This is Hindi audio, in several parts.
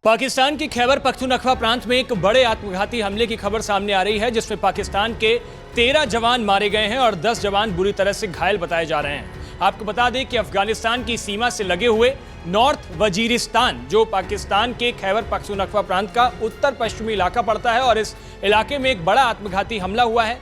पाकिस्तान की खैबर पख्तूनख्वा प्रांत में एक बड़े आत्मघाती हमले की खबर सामने आ रही है, जिसमें पाकिस्तान के 13 जवान मारे गए हैं और 10 जवान बुरी तरह से घायल बताए जा रहे हैं। आपको बता दें कि अफगानिस्तान की सीमा से लगे हुए नॉर्थ वजीरिस्तान, जो पाकिस्तान के खैबर पख्तूनख्वा प्रांत का उत्तर पश्चिमी इलाका पड़ता है, और इस इलाके में एक बड़ा आत्मघाती हमला हुआ है।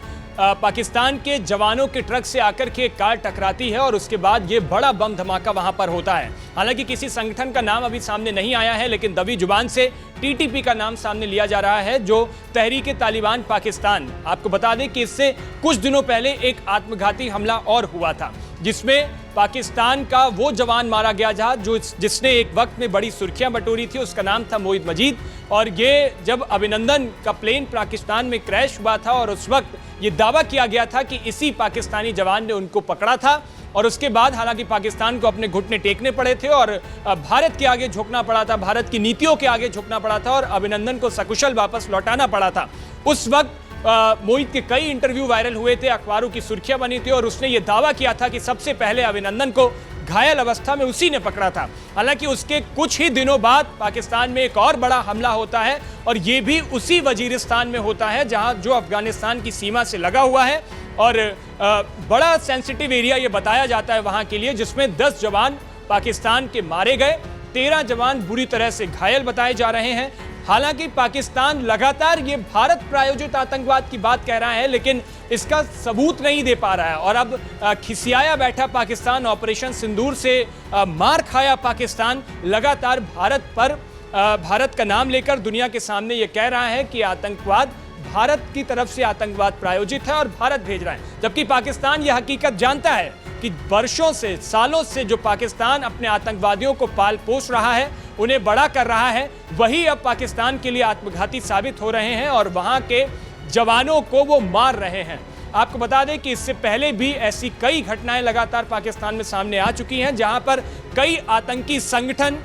पाकिस्तान के जवानों के ट्रक से आकर के एक कार टकराती है और उसके बाद ये बड़ा बम धमाका वहां पर होता है। हालांकि किसी संगठन का नाम अभी सामने नहीं आया है, लेकिन दबी जुबान से टीटीपी का नाम सामने लिया जा रहा है, जो तहरीक-ए-तालिबान पाकिस्तान। आपको बता दें कि इससे कुछ दिनों पहले एक आत्मघाती हमला और हुआ था, जिसमें पाकिस्तान का वो जवान मारा गया था जिसने एक वक्त में बड़ी सुर्खियां बटोरी थी। उसका नाम था मोहित मजीद, और ये जब अभिनंदन का प्लेन पाकिस्तान में क्रैश हुआ था और उस वक्त ये दावा किया गया था कि इसी पाकिस्तानी जवान ने उनको पकड़ा था, और उसके बाद हालांकि पाकिस्तान को अपने घुटने टेकने पड़े थे और भारत के आगे झुकना पड़ा था, भारत की नीतियों के आगे झुकना पड़ा था और अभिनंदन को सकुशल वापस लौटाना पड़ा था। उस वक्त मोहित के कई इंटरव्यू वायरल हुए थे, अखबारों की सुर्खियां बनी थी, और उसने ये दावा किया था कि सबसे पहले अभिनंदन को घायल अवस्था में उसी ने पकड़ा था। हालांकि उसके कुछ ही दिनों बाद पाकिस्तान में एक और बड़ा हमला होता है, और ये भी उसी वजीरिस्तान में होता है जहां जो अफगानिस्तान की सीमा से लगा हुआ है, और बड़ा सेंसिटिव एरिया ये बताया जाता है वहां के लिए, जिसमें 10 जवान पाकिस्तान के मारे गए, 13 जवान बुरी तरह से घायल बताए जा रहे हैं। हालांकि पाकिस्तान लगातार ये भारत प्रायोजित आतंकवाद की बात कह रहा है, लेकिन इसका सबूत नहीं दे पा रहा है, और अब खिसियाया बैठा पाकिस्तान, ऑपरेशन सिंदूर से मार खाया पाकिस्तान लगातार भारत का नाम लेकर दुनिया के सामने ये कह रहा है कि आतंकवाद भारत की तरफ से आतंकवाद प्रायोजित है और भारत भेज रहा है, जबकि पाकिस्तान यह हकीकत जानता है कि वर्षों से, सालों से जो पाकिस्तान अपने आतंकवादियों को पाल पोस रहा है, उन्हें बड़ा कर रहा है, वही अब पाकिस्तान के लिए आत्मघाती साबित हो रहे हैं और वहां के जवानों को वो मार रहे हैं। आपको बता दें कि इससे पहले भी ऐसी कई घटनाएं लगातार पाकिस्तान में सामने आ चुकी हैं, जहां पर कई आतंकी संगठन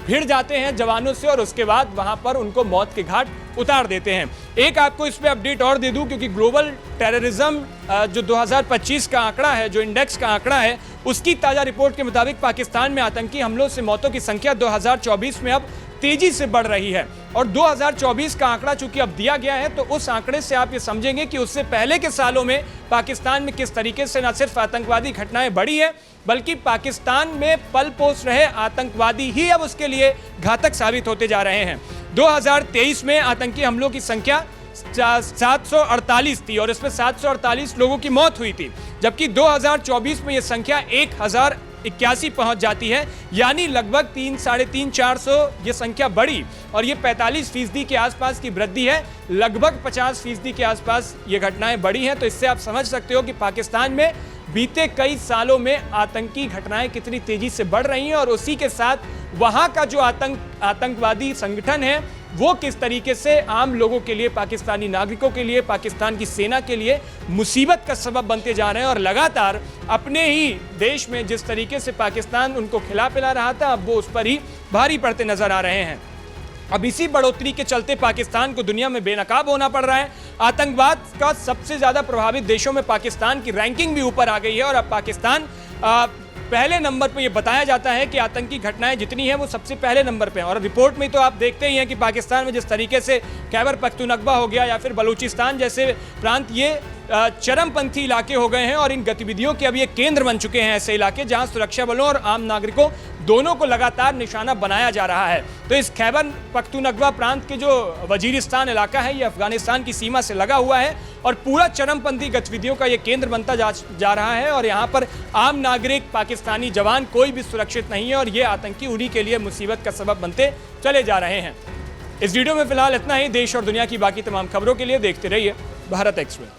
भिड़ जाते हैं जवानों से और उसके बाद वहां पर उनको मौत के घाट उतार देते हैं। एक आपको इस पे अपडेट और दे दूं, क्योंकि ग्लोबल टेररिज्म जो 2025 का आंकड़ा है, जो इंडेक्स का आंकड़ा है, उसकी ताजा रिपोर्ट के मुताबिक पाकिस्तान में आतंकी हमलों से मौतों की संख्या 2024 में अब तेजी से बढ़ रही है, और 2024 का आंकड़ा चूंकि अब दिया गया है, तो उस आंकड़े से आप ये समझेंगे कि उससे पहले के सालों में पाकिस्तान में किस तरीके से न सिर्फ आतंकवादी घटनाएं बढ़ी है, बल्कि पाकिस्तान में पल पोस रहे आतंकवादी ही अब उसके लिए घातक साबित होते जा रहे हैं। 2023 में आतंकी हमलों की संख्या 748 थी, और इसमें 748 लोगों की मौत हुई थी, जबकि 2024 में यह संख्या 1081 पहुंच जाती है, यानी लगभग 300-400 ये संख्या बढ़ी, और ये 45% के आसपास की वृद्धि है, लगभग 50% के आसपास ये घटनाएं बढ़ी हैं। तो इससे आप समझ सकते हो कि पाकिस्तान में बीते कई सालों में आतंकी घटनाएं कितनी तेजी से बढ़ रही हैं, और उसी के साथ वहां का जो आतंकवादी संगठन है वो किस तरीके से आम लोगों के लिए, पाकिस्तानी नागरिकों के लिए, पाकिस्तान की सेना के लिए मुसीबत का सबब बनते जा रहे हैं। और लगातार अपने ही देश में जिस तरीके से पाकिस्तान उनको खिला पिला रहा था, अब वो उस पर ही भारी पड़ते नजर आ रहे हैं। अब इसी बढ़ोतरी के चलते पाकिस्तान को दुनिया में बेनकाब होना पड़ रहा है। आतंकवाद का सबसे ज्यादा प्रभावित देशों में पाकिस्तान की रैंकिंग भी ऊपर आ गई है, और अब पाकिस्तान पहले नंबर पे ये बताया जाता है कि आतंकी घटनाएं जितनी हैं वो सबसे पहले नंबर पे हैं। और रिपोर्ट में तो आप देखते ही हैं कि पाकिस्तान में जिस तरीके से खैबर पख्तूनख्वा हो गया या फिर बलूचिस्तान जैसे प्रांत, ये चरमपंथी इलाके हो गए हैं, और इन गतिविधियों के अब ये केंद्र बन चुके हैं, ऐसे इलाके जहां सुरक्षा बलों और आम नागरिकों दोनों को लगातार निशाना बनाया जा रहा है। तो इस खैबर पख्तूनख्वा प्रांत के जो वजीरिस्तान इलाका है, ये अफगानिस्तान की सीमा से लगा हुआ है, और पूरा चरमपंथी गतिविधियों का ये केंद्र बनता जा रहा है, और यहाँ पर आम नागरिक, पाकिस्तानी जवान कोई भी सुरक्षित नहीं है, और ये आतंकी उन्हीं के लिए मुसीबत का सबब बनते चले जा रहे हैं। इस वीडियो में फिलहाल इतना ही। देश और दुनिया की बाकी तमाम खबरों के लिए देखते रहिए भारत एक्सप्रेस।